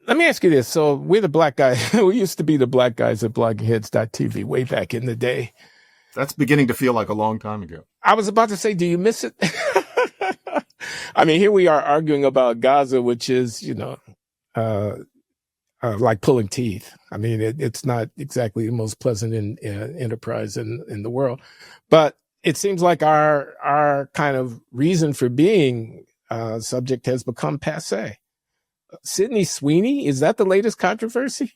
Let me ask you this. So we're the black guys. We used to be the black guys at bloggingheads.tv way back in the day. That's beginning to feel like a long time ago. I was about to say, do you miss it? I mean, here we are arguing about Gaza, which is, like pulling teeth. I mean, it's not exactly the most pleasant enterprise in the world, but it seems like our kind of reason for being subject has become passé. Sydney Sweeney, is that the latest controversy?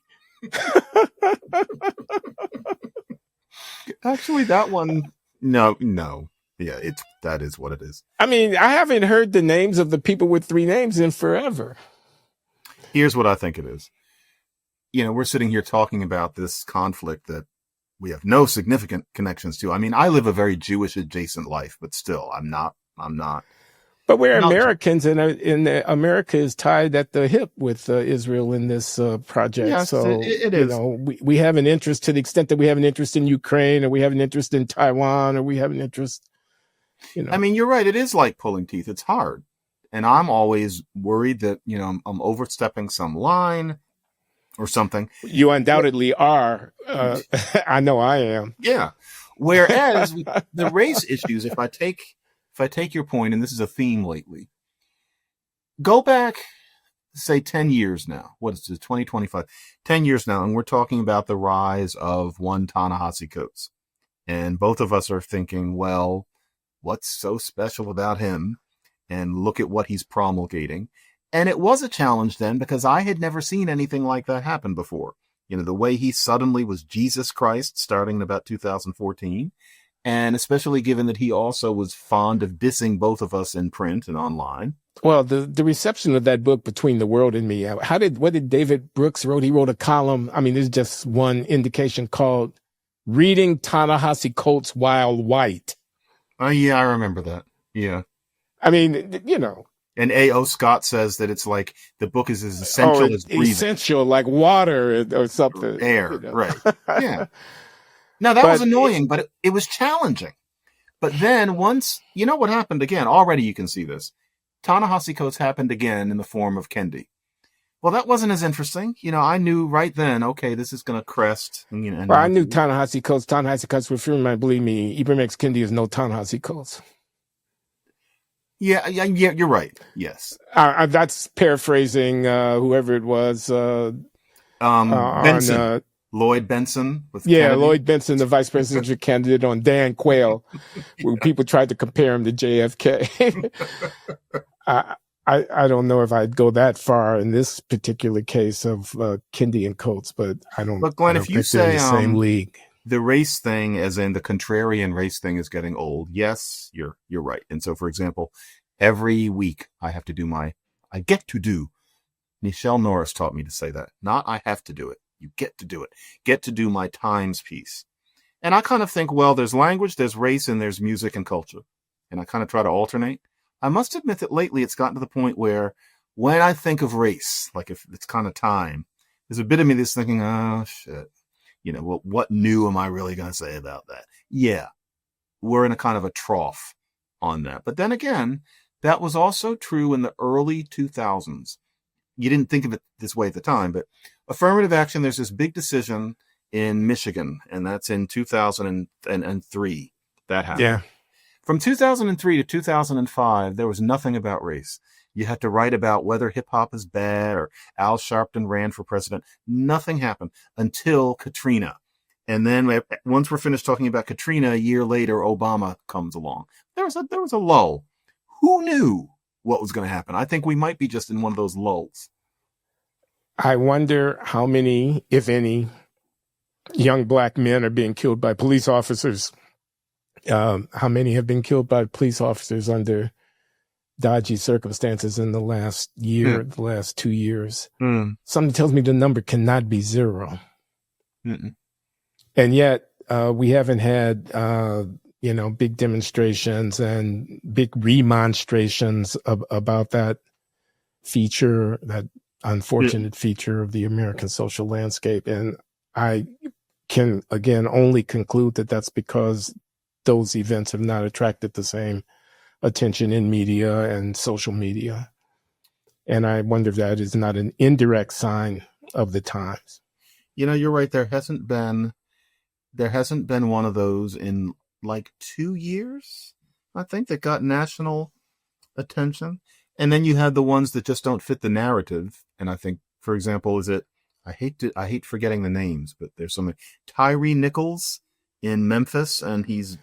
Actually, that one, no. Yeah, that is what it is. I mean, I haven't heard the names of the people with three names in forever. Here's what I think it is. We're sitting here talking about this conflict that we have no significant connections to. I mean, I live a very Jewish adjacent life, but still, I'm not. But we're Americans, and America is tied at the hip with Israel in this project. Yes, so it is. We have an interest to the extent that we have an interest in Ukraine, or we have an interest in Taiwan, or we have an interest. I mean, you're right. It is like pulling teeth. It's hard, and I'm always worried that I'm overstepping some line or something. You undoubtedly are. I know I am. Yeah. Whereas the race issues, if I take your point, and this is a theme lately, go back, say 10 years now. What is it, 2025? 10 years now, and we're talking about the rise of one Ta-Nehisi Coates. And both of us are thinking, well, what's so special about him? And look at what he's promulgating. And it was a challenge then because I had never seen anything like that happen before. The way he suddenly was Jesus Christ starting in about 2014. And especially given that he also was fond of dissing both of us in print and online. Well, the reception of that book, Between the World and Me, what did David Brooks wrote? He wrote a column. I mean, there's just one indication called Reading Ta-Nehisi Coates While White. Oh, yeah, I remember that. Yeah. I mean, And A.O. Scott says that it's like the book is as essential as breathing. Essential, like water or something. Air, right. Yeah. Now, that was annoying, but it was challenging. But then once, what happened again? Already you can see this. Ta-Nehisi Coates happened again in the form of Kendi. Well, that wasn't as interesting. I knew right then, okay, this is going to crest. Well, I knew Ta-Nehisi Coates. Ta-Nehisi Coates was free, believe me, Ibram X. Kendi is no Ta-Nehisi Coates. Yeah, you're right. Yes. That's paraphrasing whoever it was. Benson. Lloyd Benson. Lloyd Benson, the vice presidential candidate on Dan Quayle, when people tried to compare him to JFK. I don't know if I'd go that far in this particular case of Kendi and Coates, but I don't. But Glenn, if you say the same league, the race thing, as in the contrarian race thing, is getting old. Yes, you're right. And so, for example, every week I get to do. Nichelle Norris taught me to say that. Not I have to do it. You get to do it. Get to do my Times piece. And I kind of think, well, there's language, there's race, and there's music and culture. And I kind of try to alternate. I must admit that lately it's gotten to the point where when I think of race, like if it's kind of time, there's a bit of me that's thinking, oh, shit. Well, what new am I really going to say about that? Yeah, we're in a kind of a trough on that. But then again, that was also true in the early 2000s. You didn't think of it this way at the time, but affirmative action, there's this big decision in Michigan, and that's in 2003. That happened. Yeah. From 2003 to 2005, there was nothing about race. You had to write about whether hip hop is bad or Al Sharpton ran for president. Nothing happened until Katrina. And then once we're finished talking about Katrina, a year later, Obama comes along. There was a lull. Who knew what was going to happen? I think we might be just in one of those lulls. I wonder how many, if any, young black men are being killed by police officers. How many have been killed by police officers under dodgy circumstances in the last year, the last 2 years? Something tells me the number cannot be zero. Mm-mm. And yet we haven't had, big demonstrations and big remonstrations about that feature, that unfortunate feature of the American social landscape. And I can, again, only conclude that that's because those events have not attracted the same attention in media and social media. And I wonder if that is not an indirect sign of the times. You're right. There hasn't been one of those in like 2 years, I think, that got national attention. And then you had the ones that just don't fit the narrative. And I think, for example, I hate forgetting the names, but there's something, Tyree Nichols in Memphis, and he's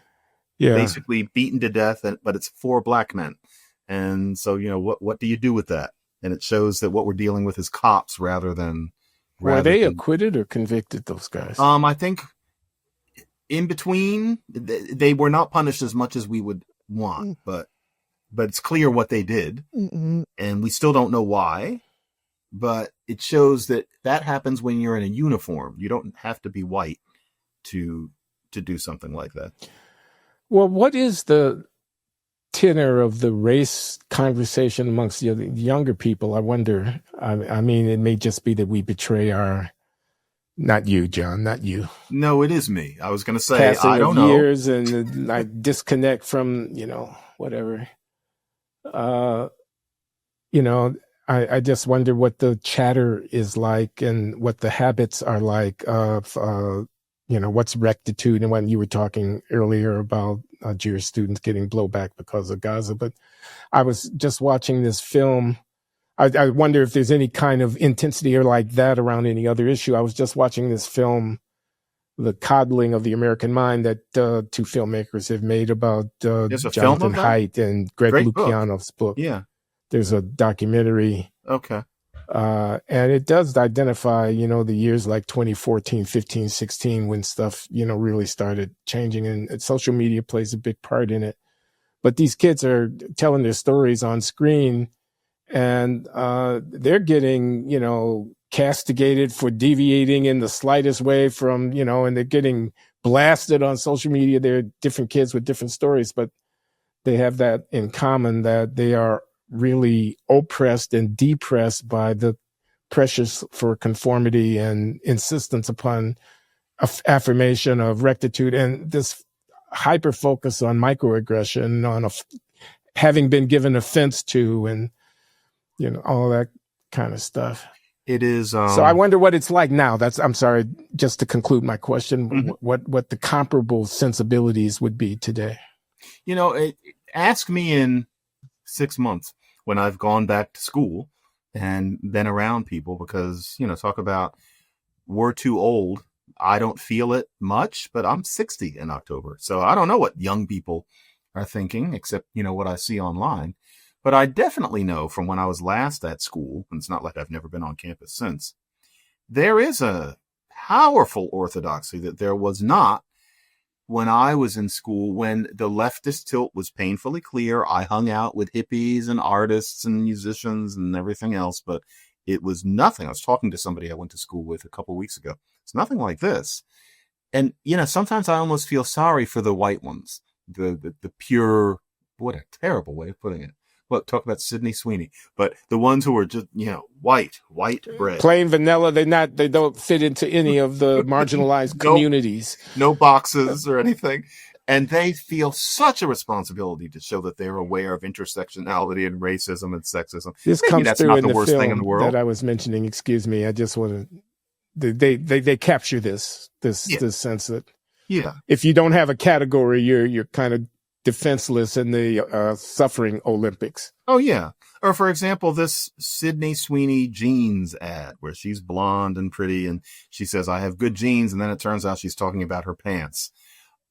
basically beaten to death, but it's 4 black men. And so, what do you do with that? And it shows that what we're dealing with is cops rather than. Were they acquitted or convicted, those guys? I think in between, they were not punished as much as we would want, but it's clear what they did, and we still don't know why. But it shows that happens when you're in a uniform. You don't have to be white to do something like that. Well, what is the tenor of the race conversation amongst the younger people? I wonder. I mean, it may just be that we betray our. Not you, John. Not you. No, it is me. I was going to say passing I don't of know. Years and I disconnect from whatever. I just wonder what the chatter is like and what the habits are like of what's rectitude, and when you were talking earlier about Jewish students getting blowback because of Gaza. But I was just watching this film. I wonder if there's any kind of intensity or like that around any other issue. I was just watching this film, The Coddling of the American Mind, that 2 filmmakers have made about Jonathan Haidt and Greg Lukianoff's book. Yeah. There's a documentary. Okay. And it does identify, the years like 2014, 15, 16, when stuff, really started changing, and social media plays a big part in it. But these kids are telling their stories on screen, and they're getting, castigated for deviating in the slightest way from, and they're getting blasted on social media. They're different kids with different stories, but they have that in common, that they are really oppressed and depressed by the pressures for conformity and insistence upon affirmation of rectitude, and this hyper focus on microaggression, on having been given offense to, and all that kind of stuff. It is. So I wonder what it's like now. I'm sorry, just to conclude my question, what the comparable sensibilities would be today. Ask me in 6 months when I've gone back to school and been around people, because, talk about we're too old. I don't feel it much, but I'm 60 in October. So I don't know what young people are thinking, except, what I see online. But I definitely know from when I was last at school, and it's not like I've never been on campus since, there is a powerful orthodoxy that there was not when I was in school, when the leftist tilt was painfully clear. I hung out with hippies and artists and musicians and everything else, but it was nothing. I was talking to somebody I went to school with a couple of weeks ago. It's nothing like this. And, sometimes I almost feel sorry for the white ones, the pure, what a terrible way of putting it. Well, talk about Sydney Sweeney, but the ones who are just, white bread. Plain vanilla. They don't fit into any of the marginalized communities. No boxes or anything. And they feel such a responsibility to show that they're aware of intersectionality and racism and sexism. This Maybe comes that's through not in the the worst film thing in the world that I was mentioning. Excuse me. I just want to, they capture this sense that if you don't have a category, you're kind of defenseless in the suffering Olympics. Oh, yeah. Or, for example, this Sydney Sweeney jeans ad where she's blonde and pretty and she says, I have good jeans. And then it turns out she's talking about her pants.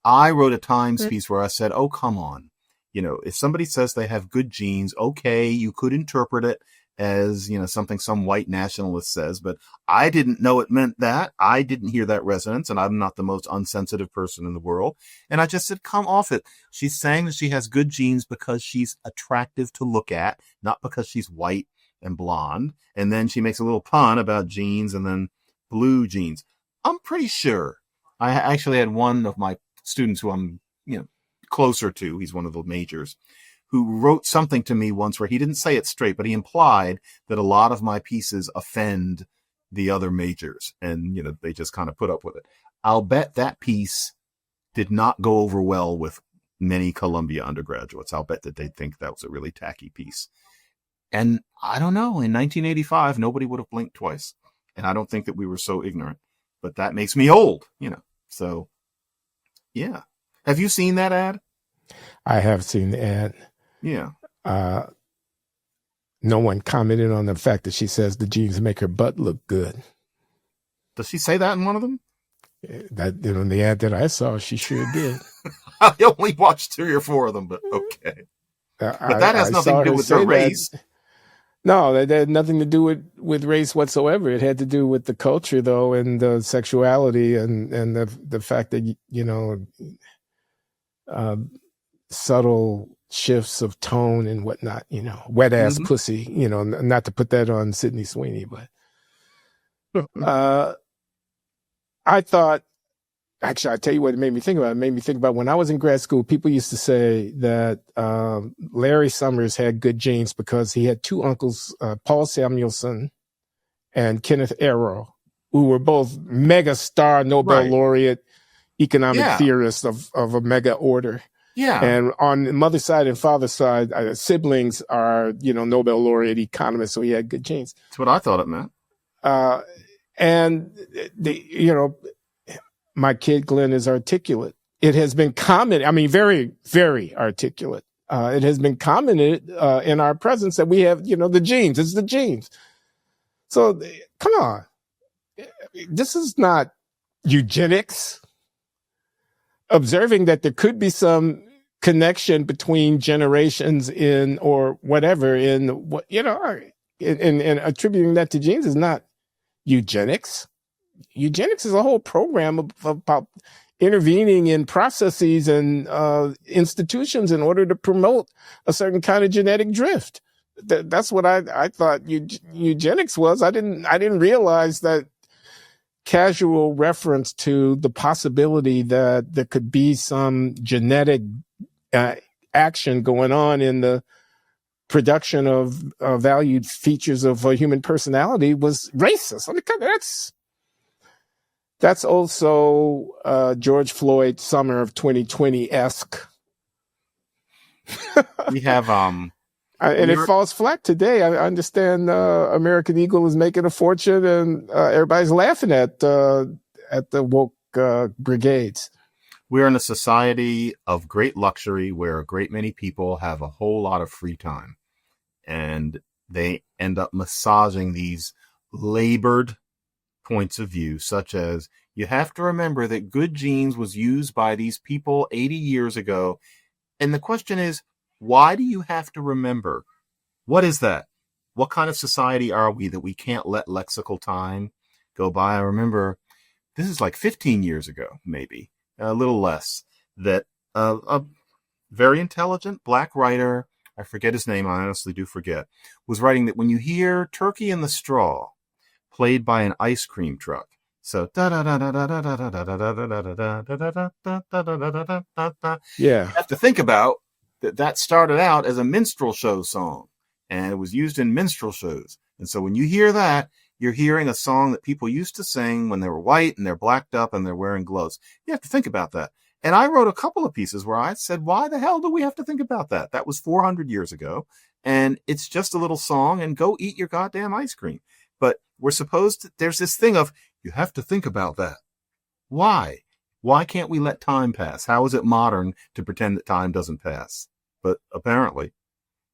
I wrote a Times piece where I said, oh, come on. If somebody says they have good genes, okay, you could interpret it as, something some white nationalist says, but I didn't know it meant that. I didn't hear that resonance, and I'm not the most unsensitive person in the world. And I just said, come off it. She's saying that she has good genes because she's attractive to look at, not because she's white and blonde. And then she makes a little pun about jeans and then blue jeans. I'm pretty sure. I actually had one of my students who I'm, closer to, he's one of the majors, who wrote something to me once where he didn't say it straight, but he implied that a lot of my pieces offend the other majors. And, they just kind of put up with it. I'll bet that piece did not go over well with many Columbia undergraduates. I'll bet that they think that was a really tacky piece. And I don't know, in 1985, nobody would have blinked twice. And I don't think that we were so ignorant, but that makes me old, So, yeah. Have you seen that ad? I have seen the ad. Yeah. No one commented on the fact that she says the jeans make her butt look good. Does she say that in one of them? That in the ad that I saw, she sure did. I only watched 3 or 4 of them, but okay. But that has nothing to do with her race. No, that had nothing to do with race whatsoever. It had to do with the culture, though, and the sexuality and the fact that, subtle shifts of tone and whatnot, wet ass pussy, not to put that on Sydney Sweeney, but I thought, actually, I'll tell you what it made me think about. It made me think about when I was in grad school, people used to say that Larry Summers had good genes because he had 2 uncles, Paul Samuelson and Kenneth Arrow, who were both mega star Nobel laureate economic theorists of a mega order. Yeah. And on the mother's side and father's side, siblings are, Nobel laureate economists, so he had good genes. That's what I thought it meant. And my kid Glenn is articulate. It has been commented, very, very articulate. It has been commented in our presence that we have, the genes. It's the genes. So come on. This is not eugenics. Observing that there could be some connection between generations in or whatever in what, and attributing that to genes is not eugenics. Eugenics is a whole program about intervening in processes and institutions in order to promote a certain kind of genetic drift. That's what I thought eugenics was. I didn't realize that casual reference to the possibility that there could be some genetic action going on in the production of valued features of a human personality was racist. That's also George Floyd summer of 2020-esque. We have and it falls flat today. I understand American Eagle is making a fortune, and everybody's laughing at the woke brigades. We're in a society of great luxury where a great many people have a whole lot of free time, and they end up massaging these labored points of view, such as you have to remember that good genes was used by these people 80 years ago. And the question is, why do you have to remember? What is that? What kind of society are we that we can't let lexical time go by? I remember this is like 15 years ago, maybe a little less, that a very intelligent black writer, I forget his name, I honestly do forget, was writing that when you hear Turkey in the Straw played by an ice cream truck, so you have to think about that started out as a minstrel show song, and it was used in minstrel shows. And so when you hear that, you're hearing a song that people used to sing when they were white and they're blacked up and they're wearing gloves. You have to think about that. And I wrote a couple of pieces where I said, why the hell do we have to think about that? That was 400 years ago. And it's just a little song, and go eat your goddamn ice cream. But we're supposed to, there's this thing of, you have to think about that. Why? Why can't we let time pass? How is it modern to pretend that time doesn't pass? But apparently.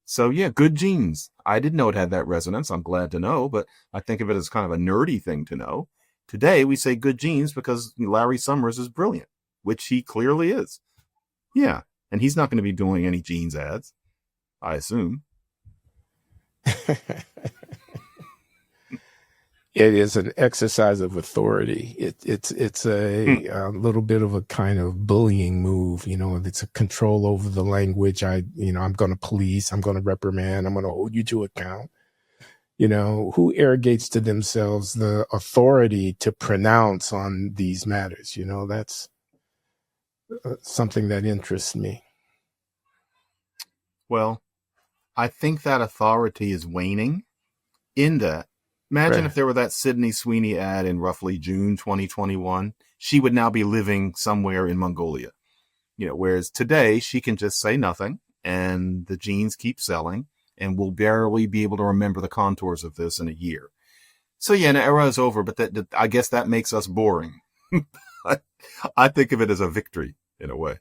So yeah, good genes. I didn't know it had that resonance. I'm glad to know, but I think of it as kind of a nerdy thing to know. Today we say good genes because Larry Summers is brilliant, which he clearly is. Yeah. And he's not going to be doing any jeans ads, I assume. It is an exercise of authority. It's a little bit of a kind of bullying move. It's a control over the language. I'm going to police. I'm going to reprimand. I'm going to hold you to account. Who arrogates to themselves the authority to pronounce on these matters? That's something that interests me. Well, I think that authority is waning in that. Imagine if there were that Sydney Sweeney ad in roughly June 2021, she would now be living somewhere in Mongolia. Whereas today she can just say nothing and the jeans keep selling and we'll barely be able to remember the contours of this in a year. So yeah, an era is over, but I guess that makes us boring. I think of it as a victory in a way.